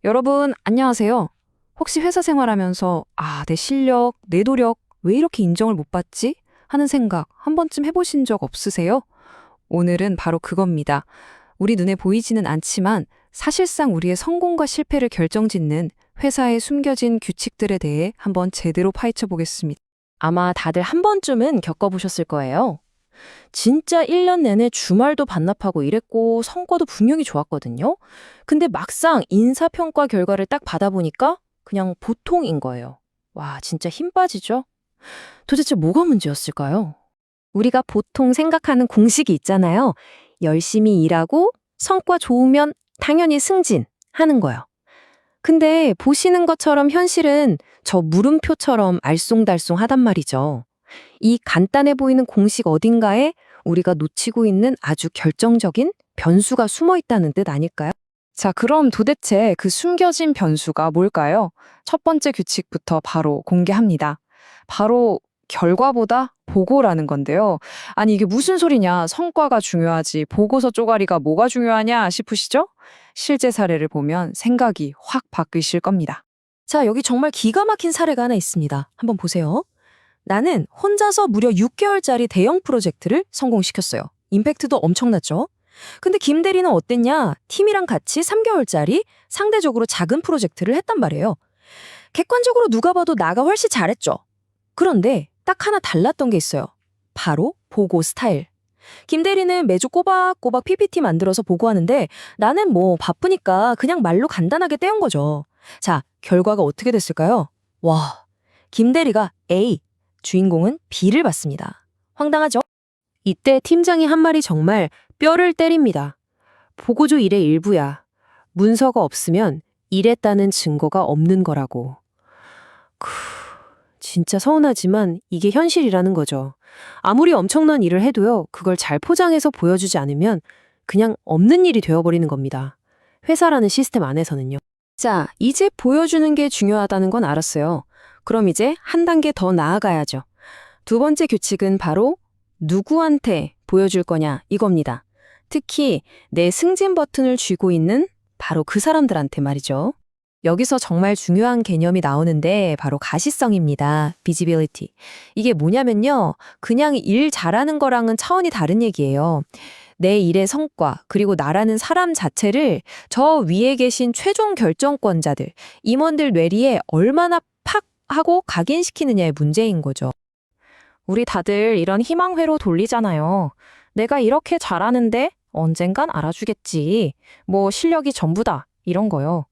여러분, 안녕하세요. 혹시 회사 생활하면서, 내 실력, 내 노력, 왜 이렇게 인정을 못 받지? 하는 생각 한 번쯤 해보신 적 없으세요? 오늘은 바로 그겁니다. 우리 눈에 보이지는 않지만 사실상 우리의 성공과 실패를 결정짓는 회사의 숨겨진 규칙들에 대해 한번 제대로 파헤쳐 보겠습니다. 아마 다들 한 번쯤은 겪어보셨을 거예요. 진짜 1년 내내 주말도 반납하고 일했고 성과도 분명히 좋았거든요. 근데 막상 인사평가 결과를 딱 받아보니까 그냥 보통인 거예요. 와, 진짜 힘 빠지죠? 도대체 뭐가 문제였을까요? 우리가 보통 생각하는 공식이 있잖아요. 열심히 일하고 성과 좋으면 당연히 승진하는 거요. 근데 보시는 것처럼 현실은 저 물음표처럼 알쏭달쏭하단 말이죠. 이 간단해 보이는 공식 어딘가에 우리가 놓치고 있는 아주 결정적인 변수가 숨어 있다는 뜻 아닐까요? 자, 그럼 도대체 그 숨겨진 변수가 뭘까요? 첫 번째 규칙부터 바로 공개합니다. 바로 결과보다 보고라는 건데요. 아니, 이게 무슨 소리냐? 성과가 중요하지. 보고서 쪼가리가 뭐가 중요하냐 싶으시죠? 실제 사례를 보면 생각이 확 바뀌실 겁니다. 자, 여기 정말 기가 막힌 사례가 하나 있습니다. 한번 보세요. 나는 혼자서 무려 6개월짜리 대형 프로젝트를 성공시켰어요. 임팩트도 엄청났죠? 근데 김 대리는 어땠냐? 팀이랑 같이 3개월짜리 상대적으로 작은 프로젝트를 했단 말이에요. 객관적으로 누가 봐도 나가 훨씬 잘했죠. 그런데 딱 하나 달랐던 게 있어요. 바로 보고 스타일. 김 대리는 매주 꼬박꼬박 PPT 만들어서 보고하는데 나는 뭐 바쁘니까 그냥 말로 간단하게 떼운 거죠. 자, 결과가 어떻게 됐을까요? 와, 김 대리가 A, 주인공은 B를 받습니다. 황당하죠? 이때 팀장이 한 말이 정말 뼈를 때립니다. 보고조 일의 일부야. 문서가 없으면 일했다는 증거가 없는 거라고. 크, 진짜 서운하지만 이게 현실이라는 거죠. 아무리 엄청난 일을 해도요, 그걸 잘 포장해서 보여주지 않으면 그냥 없는 일이 되어버리는 겁니다. 회사라는 시스템 안에서는요. 자, 이제 보여주는 게 중요하다는 건 알았어요. 그럼 이제 한 단계 더 나아가야죠. 두 번째 규칙은 바로 누구한테 보여줄 거냐 이겁니다. 특히 내 승진 버튼을 쥐고 있는 바로 그 사람들한테 말이죠. 여기서 정말 중요한 개념이 나오는데 바로 가시성입니다. visibility. 이게 뭐냐면요. 그냥 일 잘하는 거랑은 차원이 다른 얘기예요. 내 일의 성과, 그리고 나라는 사람 자체를 저 위에 계신 최종 결정권자들, 임원들 뇌리에 얼마나 팍 하고 각인시키느냐의 문제인 거죠. 우리 다들 이런 희망회로 돌리잖아요. 내가 이렇게 잘하는데 언젠간 알아주겠지. 뭐 실력이 전부다. 이런 거요.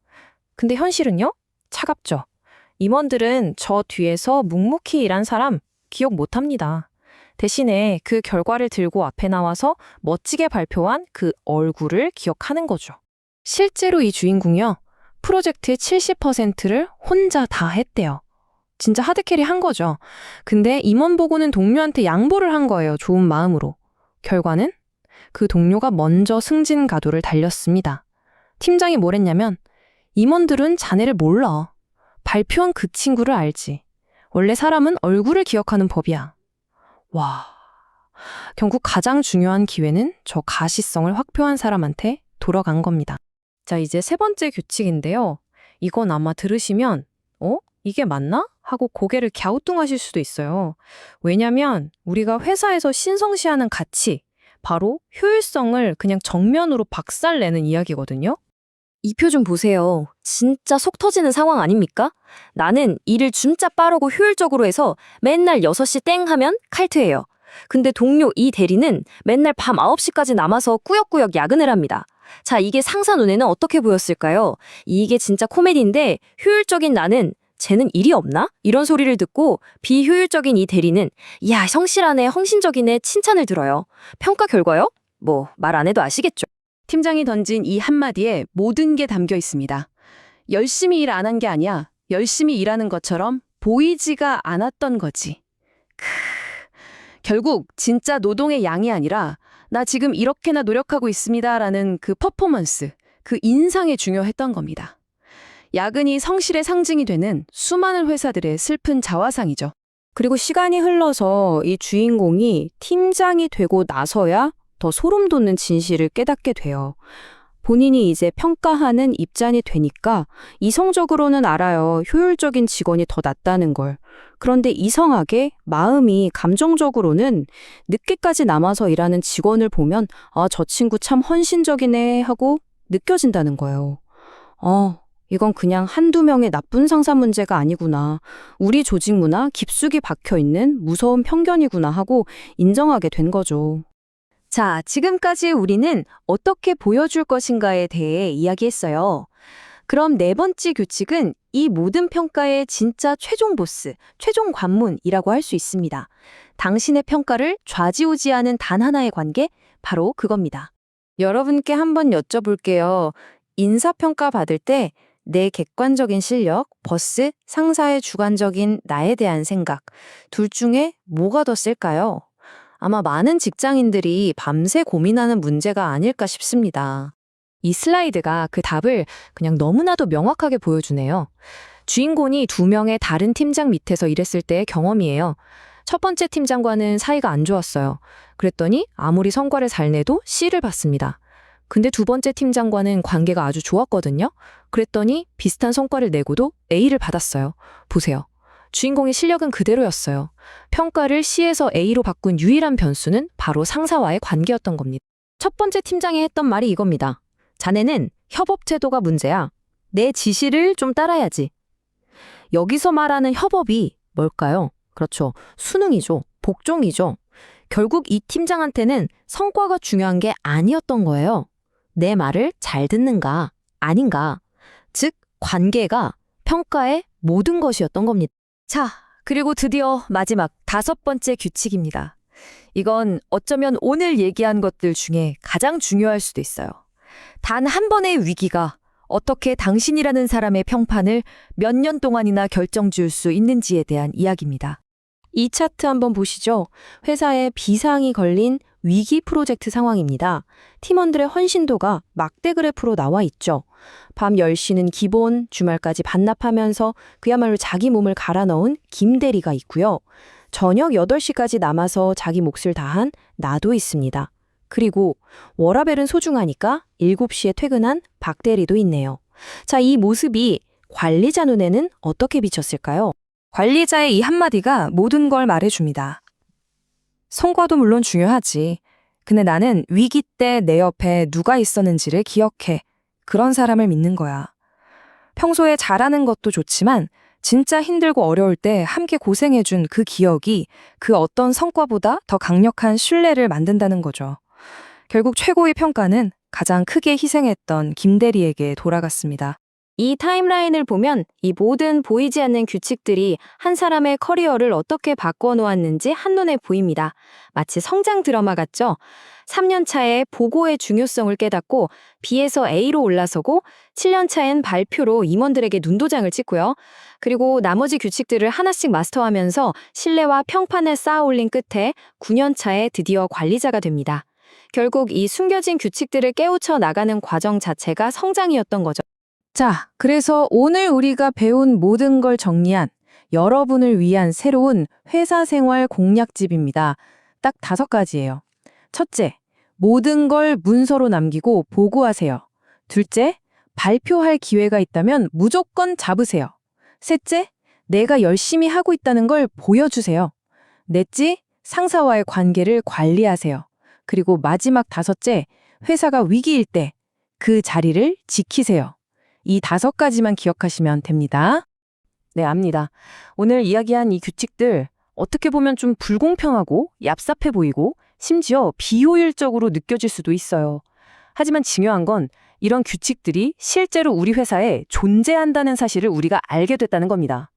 근데 현실은요? 차갑죠. 임원들은 저 뒤에서 묵묵히 일한 사람 기억 못합니다. 대신에 그 결과를 들고 앞에 나와서 멋지게 발표한 그 얼굴을 기억하는 거죠. 실제로 이 주인공이요. 프로젝트의 70%를 혼자 다 했대요. 진짜 하드캐리 한 거죠. 근데 임원 보고는 동료한테 양보를 한 거예요. 좋은 마음으로. 결과는 그 동료가 먼저 승진 가도를 달렸습니다. 팀장이 뭘 했냐면 임원들은 자네를 몰라. 발표한 그 친구를 알지. 원래 사람은 얼굴을 기억하는 법이야. 와, 결국 가장 중요한 기회는 저 가시성을 확보한 사람한테 돌아간 겁니다. 자, 이제 세 번째 규칙인데요. 이건 아마 들으시면 이게 맞나? 하고 고개를 갸우뚱하실 수도 있어요. 왜냐면 우리가 회사에서 신성시하는 가치, 바로 효율성을 그냥 정면으로 박살내는 이야기거든요. 이 표 좀 보세요. 진짜 속 터지는 상황 아닙니까? 나는 일을 진짜 빠르고 효율적으로 해서 맨날 6시 땡 하면 칼퇴해요. 근데 동료 이 대리는 맨날 밤 9시까지 남아서 꾸역꾸역 야근을 합니다. 자, 이게 상사 눈에는 어떻게 보였을까요? 이게 진짜 코미디인데 효율적인 나는 쟤는 일이 없나? 이런 소리를 듣고 비효율적인 이 대리는 야, 성실하네, 헌신적이네 칭찬을 들어요. 평가 결과요? 뭐 말 안 해도 아시겠죠? 팀장이 던진 이 한마디에 모든 게 담겨 있습니다. 열심히 일 안 한 게 아니야. 열심히 일하는 것처럼 보이지가 않았던 거지. 결국 진짜 노동의 양이 아니라 나 지금 이렇게나 노력하고 있습니다라는 그 퍼포먼스, 그 인상이 중요했던 겁니다. 야근이 성실의 상징이 되는 수많은 회사들의 슬픈 자화상이죠. 그리고 시간이 흘러서 이 주인공이 팀장이 되고 나서야 더 소름 돋는 진실을 깨닫게 돼요. 본인이 이제 평가하는 입장이 되니까 이성적으로는 알아요. 효율적인 직원이 더 낫다는 걸. 그런데 이상하게 마음이 감정적으로는 늦게까지 남아서 일하는 직원을 보면 아, 저 친구 참 헌신적이네 하고 느껴진다는 거예요. 이건 그냥 한두 명의 나쁜 상사 문제가 아니구나. 우리 조직 문화 깊숙이 박혀 있는 무서운 편견이구나 하고 인정하게 된 거죠. 자, 지금까지 우리는 어떻게 보여줄 것인가에 대해 이야기했어요. 그럼 네 번째 규칙은 이 모든 평가의 진짜 최종 보스, 최종 관문이라고 할 수 있습니다. 당신의 평가를 좌지우지하는 단 하나의 관계, 바로 그겁니다. 여러분께 한번 여쭤볼게요. 인사평가 받을 때 내 객관적인 실력, 버스, 상사의 주관적인 나에 대한 생각, 둘 중에 뭐가 더 셀까요? 아마 많은 직장인들이 밤새 고민하는 문제가 아닐까 싶습니다. 이 슬라이드가 그 답을 그냥 너무나도 명확하게 보여주네요. 주인공이 두 명의 다른 팀장 밑에서 일했을 때의 경험이에요. 첫 번째 팀장과는 사이가 안 좋았어요. 그랬더니 아무리 성과를 잘 내도 C를 받습니다. 근데 두 번째 팀장과는 관계가 아주 좋았거든요. 그랬더니 비슷한 성과를 내고도 A를 받았어요. 보세요. 주인공의 실력은 그대로였어요. 평가를 C에서 A로 바꾼 유일한 변수는 바로 상사와의 관계였던 겁니다. 첫 번째 팀장이 했던 말이 이겁니다. 자네는 협업 제도가 문제야. 내 지시를 좀 따라야지. 여기서 말하는 협업이 뭘까요? 그렇죠. 수능이죠. 복종이죠. 결국 이 팀장한테는 성과가 중요한 게 아니었던 거예요. 내 말을 잘 듣는가, 아닌가. 즉, 관계가 평가의 모든 것이었던 겁니다. 자, 그리고 드디어 마지막 다섯 번째 규칙입니다. 이건 어쩌면 오늘 얘기한 것들 중에 가장 중요할 수도 있어요. 단 한 번의 위기가 어떻게 당신이라는 사람의 평판을 몇 년 동안이나 결정지을 수 있는지에 대한 이야기입니다. 이 차트 한번 보시죠. 회사에 비상이 걸린 위기 프로젝트 상황입니다. 팀원들의 헌신도가 막대 그래프로 나와 있죠. 밤 10시는 기본, 주말까지 반납하면서 그야말로 자기 몸을 갈아 넣은 김 대리가 있고요. 저녁 8시까지 남아서 자기 몫을 다한 나도 있습니다. 그리고 워라밸은 소중하니까 7시에 퇴근한 박 대리도 있네요. 자, 이 모습이 관리자 눈에는 어떻게 비쳤을까요? 관리자의 이 한마디가 모든 걸 말해줍니다. 성과도 물론 중요하지. 근데 나는 위기 때 내 옆에 누가 있었는지를 기억해. 그런 사람을 믿는 거야. 평소에 잘하는 것도 좋지만 진짜 힘들고 어려울 때 함께 고생해준 그 기억이 그 어떤 성과보다 더 강력한 신뢰를 만든다는 거죠. 결국 최고의 평가는 가장 크게 희생했던 김 대리에게 돌아갔습니다. 이 타임라인을 보면 이 모든 보이지 않는 규칙들이 한 사람의 커리어를 어떻게 바꿔놓았는지 한눈에 보입니다. 마치 성장 드라마 같죠? 3년 차에 보고의 중요성을 깨닫고 B에서 A로 올라서고 7년 차엔 발표로 임원들에게 눈도장을 찍고요. 그리고 나머지 규칙들을 하나씩 마스터하면서 신뢰와 평판을 쌓아 올린 끝에 9년 차에 드디어 관리자가 됩니다. 결국 이 숨겨진 규칙들을 깨우쳐 나가는 과정 자체가 성장이었던 거죠. 자, 그래서 오늘 우리가 배운 모든 걸 정리한 여러분을 위한 새로운 회사 생활 공략집입니다. 딱 5가지예요. 첫째, 모든 걸 문서로 남기고 보고하세요. 둘째, 발표할 기회가 있다면 무조건 잡으세요. 셋째, 내가 열심히 하고 있다는 걸 보여주세요. 넷째, 상사와의 관계를 관리하세요. 그리고 마지막 5째, 회사가 위기일 때 그 자리를 지키세요. 이 5가지만 기억하시면 됩니다. 네, 압니다. 오늘 이야기한 이 규칙들 어떻게 보면 좀 불공평하고 얍삽해 보이고 심지어 비효율적으로 느껴질 수도 있어요. 하지만 중요한 건 이런 규칙들이 실제로 우리 회사에 존재한다는 사실을 우리가 알게 됐다는 겁니다.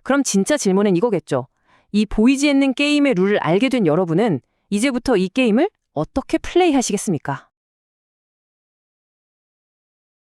그럼 진짜 질문은 이거겠죠. 이 보이지 않는 게임의 룰을 알게 된 여러분은 이제부터 이 게임을 어떻게 플레이하시겠습니까?